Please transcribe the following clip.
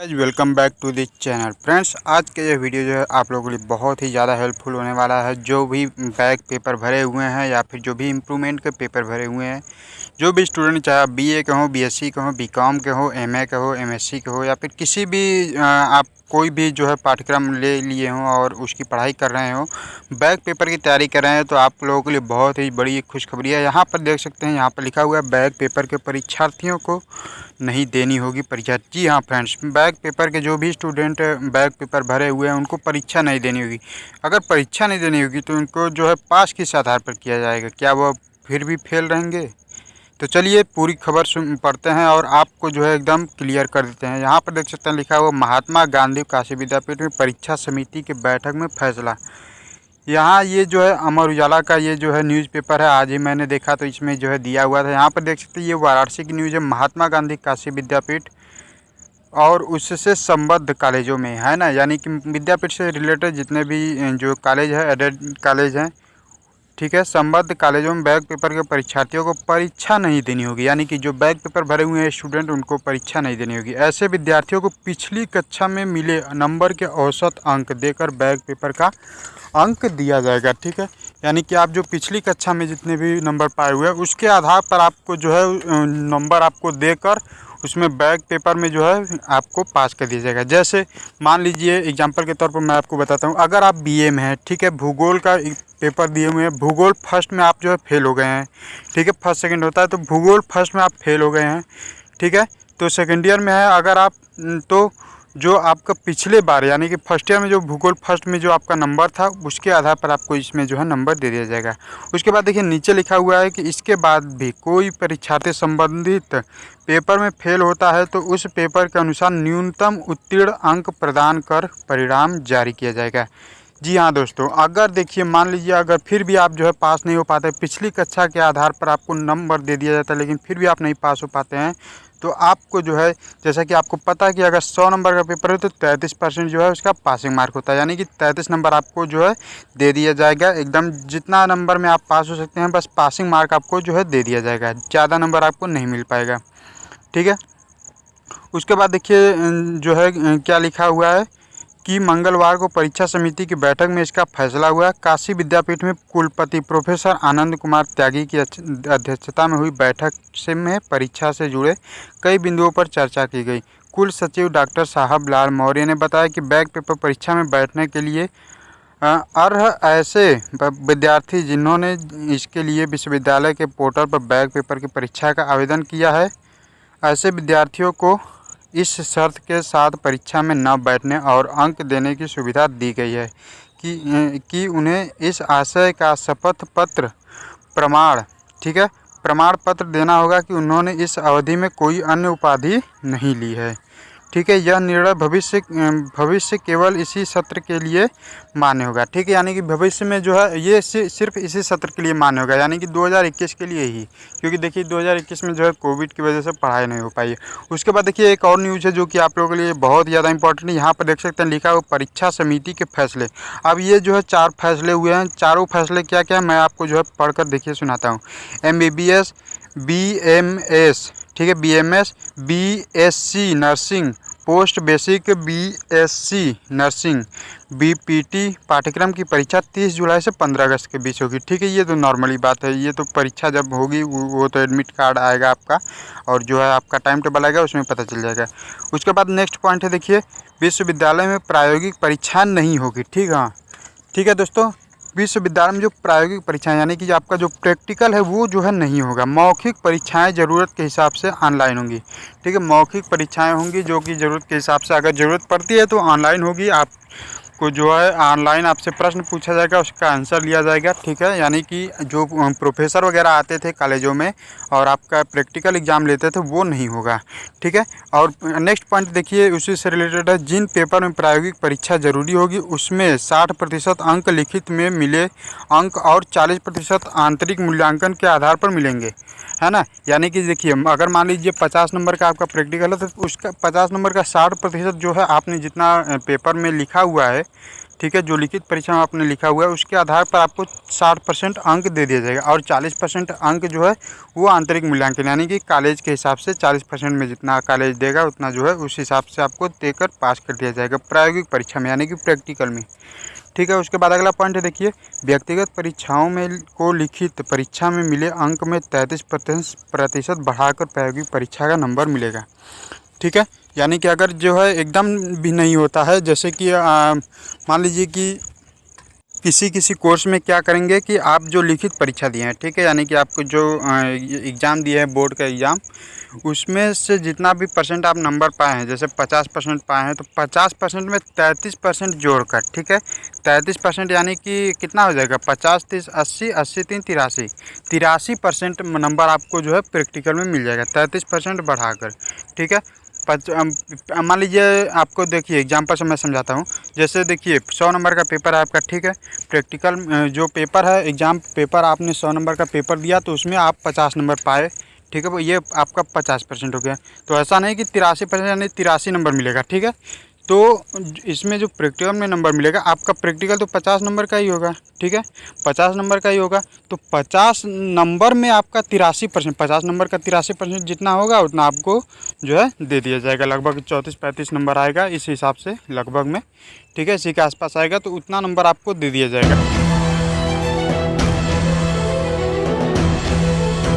Guys welcome back to this channel. Friends, आज के ये वीडियो जो है आप लोगों के लिए बहुत ही ज़्यादा हेल्पफुल होने वाला है। जो भी बैक पेपर भरे हुए हैं या फिर जो भी इम्प्रूवमेंट के पेपर भरे हुए हैं, जो भी स्टूडेंट चाहे बीए के हो, बीएससी के हो, बीकॉम के हो, एमए के हो, एमएससी के हो या फिर किसी भी आप कोई भी जो है पाठ्यक्रम ले लिए हों और उसकी पढ़ाई कर रहे हो, बैक पेपर की तैयारी कर रहे हैं, तो आप लोगों के लिए बहुत ही बड़ी खुशखबरी है। यहाँ पर देख सकते हैं, यहाँ पर लिखा हुआ है बैक पेपर के परीक्षार्थियों को नहीं देनी होगी परीक्षा। जी हाँ फ्रेंड्स, बैक पेपर के जो भी स्टूडेंट बैक पेपर भरे हुए हैं उनको परीक्षा नहीं देनी होगी। अगर परीक्षा नहीं देनी होगी तो उनको जो है पास किस आधार पर किया जाएगा, क्या वह फिर भी फेल रहेंगे? तो चलिए पूरी खबर पढ़ते हैं और आपको जो है एकदम क्लियर कर देते हैं। यहाँ पर देख सकते हैं लिखा हुआ महात्मा गांधी काशी विद्यापीठ में परीक्षा समिति की बैठक में फैसला। यहाँ ये जो है अमर उजाला का ये जो है न्यूज़पेपर है, आज ही मैंने देखा तो इसमें जो है दिया हुआ था। यहाँ पर देख सकते हैं ये वाराणसी की न्यूज़ है। महात्मा गांधी काशी विद्यापीठ और उससे संबद्ध कॉलेजों में है ना, यानी कि विद्यापीठ से रिलेटेड जितने भी जो कॉलेज है, एडेड कॉलेज हैं, ठीक है, संबद्ध कॉलेजों में बैक पेपर के परीक्षार्थियों को परीक्षा नहीं देनी होगी। यानी कि जो बैक पेपर भरे हुए हैं स्टूडेंट उनको परीक्षा नहीं देनी होगी। ऐसे विद्यार्थियों को पिछली कक्षा में मिले नंबर के औसत अंक देकर बैक पेपर का अंक दिया जाएगा। ठीक है, यानी कि आप जो पिछली कक्षा में जितने भी नंबर पाए हुए हैं उसके आधार पर आपको जो है नंबर आपको देकर उसमें बैक पेपर में जो है आपको पास कर दिया जाएगा। जैसे मान लीजिए एग्जांपल के तौर पर मैं आपको बताता हूँ, अगर आप बीए में हैं, ठीक है, भूगोल का पेपर दिए हुए हैं, भूगोल फर्स्ट में आप जो है फेल हो गए हैं, ठीक है, फर्स्ट सेकंड होता है, तो भूगोल फर्स्ट में आप फेल हो गए हैं, ठीक है, तो सेकेंड ईयर में है अगर आप, तो जो आपका पिछले बार यानी कि फर्स्ट ईयर में जो भूगोल फर्स्ट में जो आपका नंबर था उसके आधार पर आपको इसमें जो है नंबर दे दिया जाएगा। उसके बाद देखिए नीचे लिखा हुआ है कि इसके बाद भी कोई परीक्षार्थी संबंधित पेपर में फेल होता है तो उस पेपर के अनुसार न्यूनतम उत्तीर्ण अंक प्रदान कर परिणाम जारी किया जाएगा। जी हाँ दोस्तों, अगर देखिए मान लीजिए अगर फिर भी आप जो है पास नहीं हो पाते, पिछली कक्षा के आधार पर आपको नंबर दे दिया जाता है लेकिन फिर भी आप नहीं पास हो पाते हैं, तो आपको जो है, जैसा कि आपको पता है कि अगर 100 नंबर का पेपर है तो 33% जो है उसका पासिंग मार्क होता है, यानी कि 33 नंबर आपको जो है दे दिया जाएगा। एकदम जितना नंबर में आप पास हो सकते हैं बस पासिंग मार्क आपको जो है दे दिया जाएगा, ज़्यादा नंबर आपको नहीं मिल पाएगा। ठीक है, उसके बाद देखिए जो है क्या लिखा हुआ है कि मंगलवार को परीक्षा समिति की बैठक में इसका फैसला हुआ। काशी विद्यापीठ में कुलपति प्रोफेसर आनंद कुमार त्यागी की अध्यक्षता में हुई बैठक में परीक्षा से जुड़े कई बिंदुओं पर चर्चा की गई। कुल सचिव डॉक्टर साहब लाल मौर्य ने बताया कि बैक पेपर परीक्षा में बैठने के लिए अर्ह ऐसे विद्यार्थी जिन्होंने इसके लिए विश्वविद्यालय के पोर्टल पर बैक पेपर की परीक्षा का आवेदन किया है, ऐसे विद्यार्थियों को इस शर्त के साथ परीक्षा में न बैठने और अंक देने की सुविधा दी गई है कि उन्हें इस आशय का शपथ पत्र प्रमाण, ठीक है, प्रमाण पत्र देना होगा कि उन्होंने इस अवधि में कोई अन्य उपाधि नहीं ली है। ठीक है, यह निर्णय भविष्य केवल इसी सत्र के लिए मान्य होगा। ठीक है, यानी कि भविष्य में जो है ये सिर्फ इसी सत्र के लिए मान्य होगा, यानी कि 2021 के लिए ही, क्योंकि देखिए 2021 में जो है कोविड की वजह से पढ़ाई नहीं हो पाई है। उसके बाद देखिए एक और न्यूज़ है जो कि आप लोगों के लिए बहुत ज़्यादा इंपॉर्टेंट है। यहाँ पर देख सकते हैं लिखा हुआ परीक्षा समिति के फैसले। अब ये जो है 4 फैसले हुए हैं। चारों फैसले क्या क्या है मैं आपको जो है पढ़कर देखिए सुनाता हूँ। MBBS, BMS, ठीक है, BMS, BSc nursing, post basic BSc nursing, BPT पाठ्यक्रम की परीक्षा 30 जुलाई से 15 अगस्त के बीच होगी। ठीक है, ये तो नॉर्मली बात है, ये तो परीक्षा जब होगी वो तो एडमिट कार्ड आएगा आपका और जो है आपका टाइम टेबल आएगा उसमें पता चल जाएगा। उसके बाद नेक्स्ट पॉइंट है देखिए, विश्वविद्यालय में प्रायोगिक परीक्षा नहीं होगी। ठीक, हाँ ठीक है दोस्तों, विश्वविद्यालय में जो प्रायोगिक परीक्षाएं यानी कि आपका जो प्रैक्टिकल है वो जो है नहीं होगा। मौखिक परीक्षाएं ज़रूरत के हिसाब से ऑनलाइन होंगी। ठीक है, मौखिक परीक्षाएं होंगी जो कि ज़रूरत के हिसाब से, अगर ज़रूरत पड़ती है तो ऑनलाइन होगी। आपको जो है ऑनलाइन आपसे प्रश्न पूछा जाएगा, उसका आंसर लिया जाएगा। ठीक है, यानी कि जो प्रोफेसर वगैरह आते थे कॉलेजों में और आपका प्रैक्टिकल एग्ज़ाम लेते थे वो नहीं होगा। ठीक है, और नेक्स्ट पॉइंट देखिए उसी से रिलेटेड है, जिन पेपर में प्रायोगिक परीक्षा जरूरी होगी उसमें 60% अंक लिखित में मिले अंक और 40% आंतरिक मूल्यांकन के आधार पर मिलेंगे, है ना। यानी कि देखिए अगर मान लीजिए 50 नंबर का आपका प्रैक्टिकल है तो उसका 50 नंबर का 60% जो है आपने जितना पेपर में लिखा हुआ है, ठीक है, जो लिखित परीक्षा में आपने लिखा हुआ है उसके आधार पर आपको 60% अंक दे दिया जाएगा और 40% अंक जो है वो आंतरिक मूल्यांकन यानी कि कॉलेज के हिसाब से 40% में जितना कॉलेज देगा उतना जो है उस हिसाब से आपको देकर पास कर दिया जाएगा प्रायोगिक परीक्षा में यानी कि प्रैक्टिकल में। ठीक है, उसके बाद अगला पॉइंट है, देखिए व्यक्तिगत परीक्षाओं में को लिखित परीक्षा में मिले अंक में 33% बढ़ाकर प्रायोगिक परीक्षा का नंबर मिलेगा। ठीक है, यानी कि अगर जो है एकदम भी नहीं होता है, जैसे कि मान लीजिए कि किसी कोर्स में क्या करेंगे कि आप जो लिखित परीक्षा दिए हैं, ठीक है, यानी कि आपको जो एग्ज़ाम दिए हैं बोर्ड का एग्ज़ाम, उसमें से जितना भी परसेंट आप नंबर पाए हैं, जैसे 50% पाए हैं तो 50% में 33% जोड़कर, ठीक है, 33% यानी कि कितना हो जाएगा 50 30 80 80 3 83% नंबर आपको जो है प्रैक्टिकल में मिल जाएगा 33% बढ़ाकर। ठीक है, मान लीजिए आपको देखिए एग्जाम्पल से मैं समझाता हूँ। जैसे देखिए 100 नंबर का पेपर है आपका, ठीक है, प्रैक्टिकल जो पेपर है एग्ज़ाम पेपर आपने 100 नंबर का पेपर दिया तो उसमें आप 50 नंबर पाए, ठीक है, वो ये आपका 50% हो गया। तो ऐसा नहीं कि 83% यानी 83 नंबर मिलेगा। ठीक है, तो इसमें जो प्रैक्टिकल में नंबर मिलेगा आपका प्रैक्टिकल तो 50 नंबर का ही होगा। ठीक है, 50 नंबर का ही होगा तो 50 नंबर में आपका 83%, 50 नंबर का 83% जितना होगा उतना आपको जो है दे दिया जाएगा। लगभग 34-35 नंबर आएगा इस हिसाब से लगभग में। ठीक है, इसी के आसपास आएगा तो उतना नंबर आपको दे दिया जाएगा।